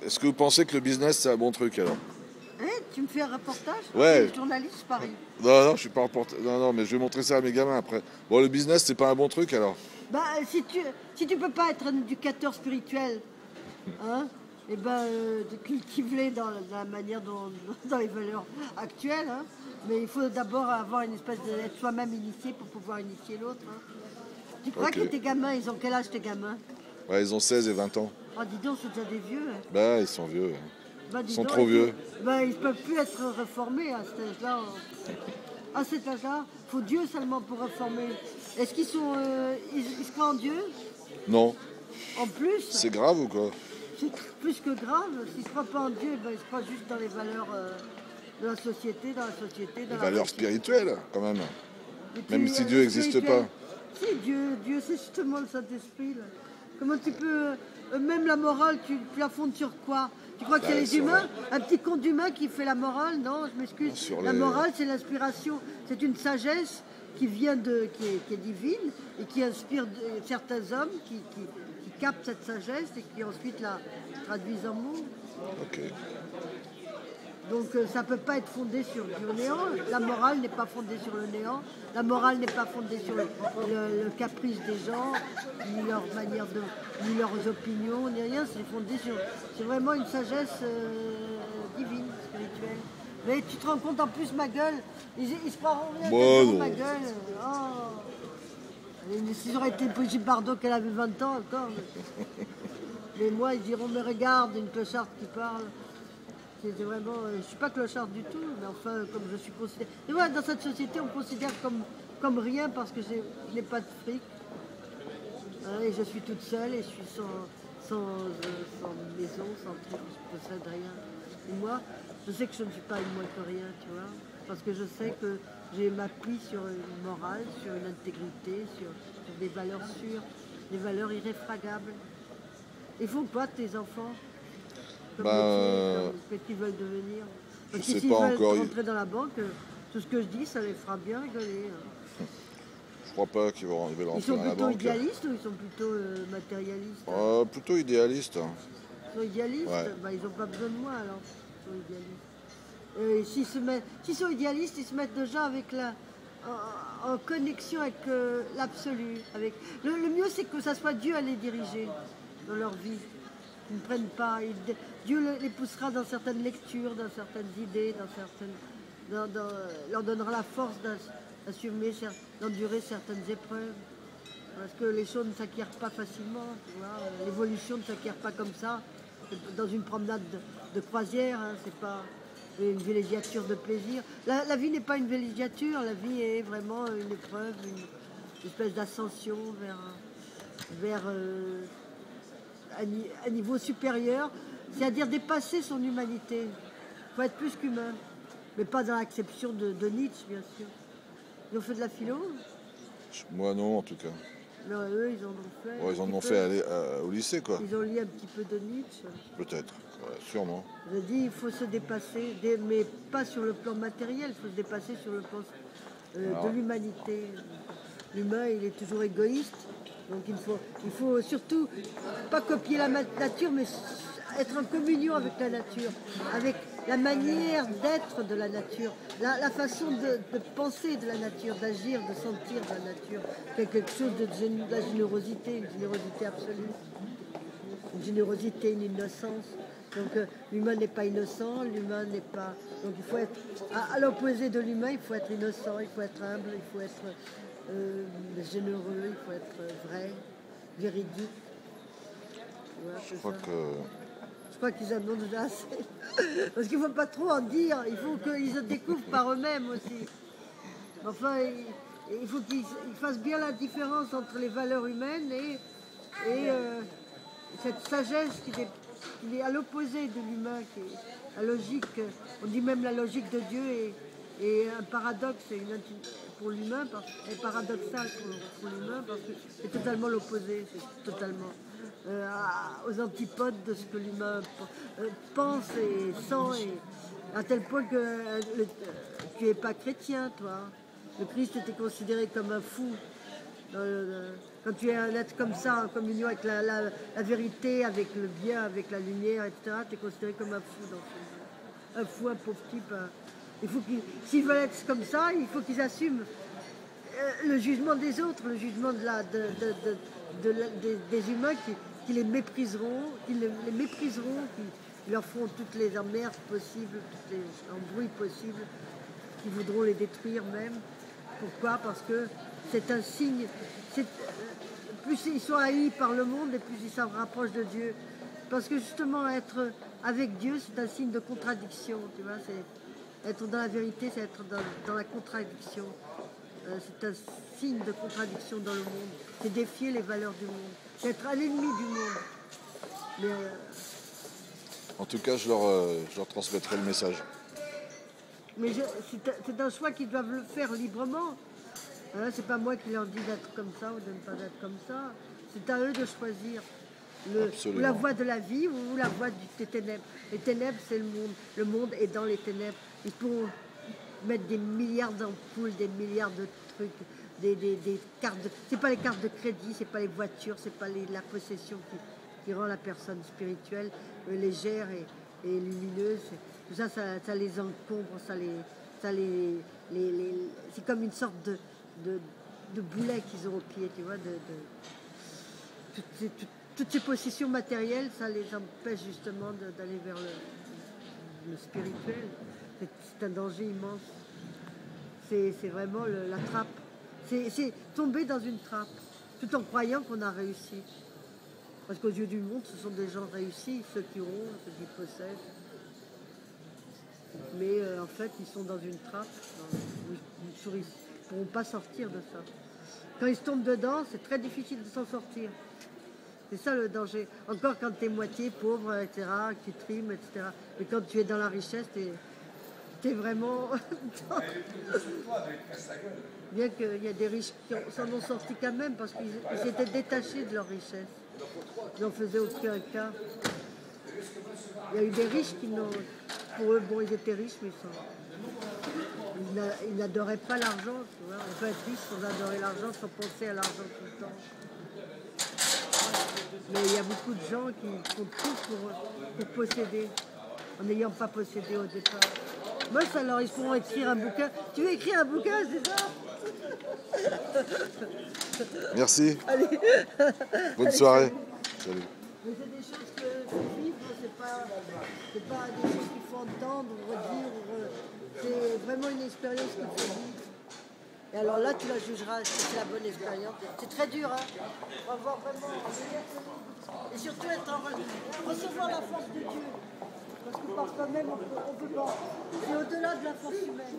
Est-ce que vous pensez que le business, c'est un bon truc alors? Tu me fais un reportage? Ouais. Je suis journaliste, Paris. Non, non, je suis pas reporter. Non, non, mais je vais montrer ça à mes gamins après. Bon, le business, c'est pas un bon truc alors? Bah, si tu peux pas être un éducateur spirituel, hein, et ben, cultive-les dans la manière dans les valeurs actuelles, hein. Mais il faut d'abord avoir une espèce d'être soi-même initié pour pouvoir initier l'autre, hein. Tu crois Ok. que tes gamins, ils ont quel âge tes gamins? Ouais, ils ont 16 et 20 ans. Oh, dis donc, c'est déjà des vieux, hein. Bah, ils sont vieux. Bah, Ils dis sont donc, trop vieux. bah, ils ne peuvent plus être réformés à cet âge-là. À cet âge-là, il faut Dieu seulement pour réformer. Est-ce qu'ils sont, ils se croient en Dieu? Non. En plus, C'est grave ou quoi? c'est plus que grave. S'ils ne se croient pas en Dieu, ben, ils se croient juste dans les valeurs de la société, Les dans la valeurs politique. spirituelles, quand même. Et Même puis, si Dieu n'existe spirituel. pas. Si, Dieu, c'est justement le Saint-Esprit, là. Comment tu peux. Même la morale, tu la fondes sur quoi? Tu crois que c'est les sur humains? Un petit con d'humain qui fait la morale? Non, je m'excuse. sur La les- morale, c'est l'inspiration. C'est une sagesse qui vient qui est divine et qui inspire certains hommes qui captent cette sagesse et qui ensuite la traduisent en mots. Ok. Donc ça ne peut pas être fondé sur du néant. La morale n'est pas fondée sur le néant. La morale n'est pas fondée sur le caprice des gens, ni leur manière ni leurs opinions, ni rien. C'est vraiment une sagesse divine, spirituelle. Mais tu te rends compte en plus ma gueule, ils se croiront rien Bon, non. ma gueule. Oh. Et s'ils auraient été Brigitte Bardot qu'elle avait 20 ans encore. Mais moi ils diront mais regarde, une clocharde qui parle. C'est vraiment, je ne suis pas clochard du tout, mais enfin, comme je suis considérée. Et voilà, dans cette société, on me considère comme rien parce que je n'ai pas de fric. Hein, et je suis toute seule et je suis sans maison, sans truc, je ne possède rien. Et moi, je sais que je ne suis pas une moins que rien, tu vois. Parce que je sais que j'ai m'appuie sur une morale, sur une intégrité, sur des valeurs sûres, des valeurs irréfragables. Ils font quoi tes enfants? Comme Bah, métier, comme qu'ils veulent devenir. Parce je que sais s'ils pas veulent encore. rentrer dans la banque, tout ce que je dis, ça les fera bien rigoler, hein. Je crois pas qu'ils vont arriver à Ils rentrer sont dans la plutôt banque. idéalistes ou ils sont plutôt matérialistes? Plutôt idéaliste. Ils sont idéalistes? Ouais. Bah, ils n'ont pas besoin de moi alors. Ils sont idéalistes. Et s'ils sont idéalistes, ils se mettent déjà avec en connexion avec l'absolu. Le mieux, c'est que ça soit Dieu à les diriger dans leur vie. Ils ne prennent pas. Dieu les poussera dans certaines lectures, dans certaines idées, leur donnera la force d'assumer, d'endurer certaines épreuves. Parce que les choses ne s'acquièrent pas facilement, tu vois. L'évolution ne s'acquiert pas comme ça. Dans une promenade de croisière, hein, c'est pas une villégiature de plaisir. La vie n'est pas une villégiature, la vie est vraiment une épreuve, une espèce d'ascension vers un niveau supérieur, c'est-à-dire dépasser son humanité. Il faut être plus qu'humain, mais pas dans l'acception de Nietzsche, bien sûr. Ils ont fait de la philo, Moi non, en tout cas. mais eux, ils en ont fait. Bon, un ils en petit ont peu. fait aller au lycée, quoi. Ils ont lu un petit peu de Nietzsche. Peut-être. Ouais, sûrement. Je dis, il faut se dépasser, mais pas sur le plan matériel, il faut se dépasser sur le plan de l'humanité. L'humain, il est toujours égoïste, donc il faut surtout pas copier la nature, mais être en communion avec la nature, avec la manière d'être de la nature, la façon de penser de la nature, d'agir, de sentir de la nature, quelque chose de la générosité, une générosité absolue, une générosité, une innocence. Donc l'humain n'est pas innocent, l'humain n'est pas... Donc il faut être... À l'opposé de l'humain, il faut être innocent, il faut être humble, il faut être généreux, il faut être vrai, véridique. Voilà, Je crois ça. que. Je crois qu'ils en ont déjà assez. Parce qu'il ne faut pas trop en dire, il faut qu'ils se découvrent par eux-mêmes aussi. Enfin, il faut qu'ils fassent bien la différence entre les valeurs humaines et cette sagesse qui est à l'opposé de l'humain, qui est la logique, on dit même la logique de Dieu est un paradoxe pour l'humain, est paradoxal pour l'humain, parce que c'est totalement l'opposé, c'est totalement aux antipodes de ce que l'humain pense et sent, et à tel point que tu n'es pas chrétien, toi. Le Christ était considéré comme un fou. Quand tu es un être comme ça, en communion avec la vérité, avec le bien, avec la lumière, etc., tu es considéré comme un fou dans ce monde. Un fou, un pauvre type. Il faut s'ils veulent être comme ça, il faut qu'ils assument le jugement des autres, le jugement des humains qui les mépriseront, qui leur feront toutes les emmerdes possibles, tous les embrouilles possibles, qui voudront les détruire même. Pourquoi? Parce que c'est un signe. Plus ils sont haïs par le monde et plus ils s'en rapprochent de Dieu. Parce que justement, être avec Dieu, c'est un signe de contradiction. Tu vois, être dans la vérité, c'est être dans la contradiction. C'est un signe de contradiction dans le monde. C'est défier les valeurs du monde. C'est être à l'ennemi du monde. Mais, En tout cas, je leur transmettrai le message. mais c'est un choix qu'ils doivent le faire librement. Hein, c'est pas moi qui leur dis d'être comme ça ou de ne pas être comme ça. C'est à eux de choisir ou la voie de la vie ou la voie des ténèbres. Les ténèbres, c'est le monde. Le monde est dans les ténèbres. Ils pourront mettre des milliards d'ampoules, des milliards de trucs, des cartes. C'est pas les cartes de crédit, c'est pas les voitures, c'est pas la possession qui rend la personne spirituelle légère et lumineuse. Tout ça, ça les encombre, c'est comme une sorte de boulet qu'ils ont au pied, tu vois. Toutes ces possessions matérielles, ça les empêche justement d'aller vers le spirituel. C'est un danger immense. C'est vraiment la trappe. C'est tomber dans une trappe, tout en croyant qu'on a réussi. Parce qu'aux yeux du monde, ce sont des gens réussis, ceux qui ont, ceux qui possèdent. Mais en fait, ils sont dans une trappe. Ils ne pourront pas sortir de ça. Quand ils se tombent dedans, c'est très difficile de s'en sortir. C'est ça le danger. Encore quand tu es moitié pauvre, etc., que tu trimes, etc. Mais quand tu es dans la richesse, tu es vraiment... Bien qu'il y a des riches qui s'en ont sorti quand même parce qu'ils s'étaient détachés de leur richesse. Ils n'en faisaient aucun cas. Il y a eu des riches qui n'ont... Pour eux, bon, ils étaient riches, mais ils n'adoraient pas l'argent. On peut être riche sans adorer l'argent, sans penser à l'argent tout le temps. Mais il y a beaucoup de gens qui font tout pour posséder, en n'ayant pas possédé au départ. Moi, alors, ils pourront écrire un bouquin. Tu veux écrire un bouquin, c'est ça? Merci. Allez. Bonne soirée. Salut. Mais c'est des choses que vivre, c'est pas des choses qu'il faut entendre ou redire. C'est vraiment une expérience qu'il faut vivre. Et alors là, tu la jugeras si c'est la bonne expérience. C'est très dur, hein. On va voir vraiment. Et surtout recevoir la force de Dieu. Parce que parfois même, on peut pas. C'est au-delà de la force humaine.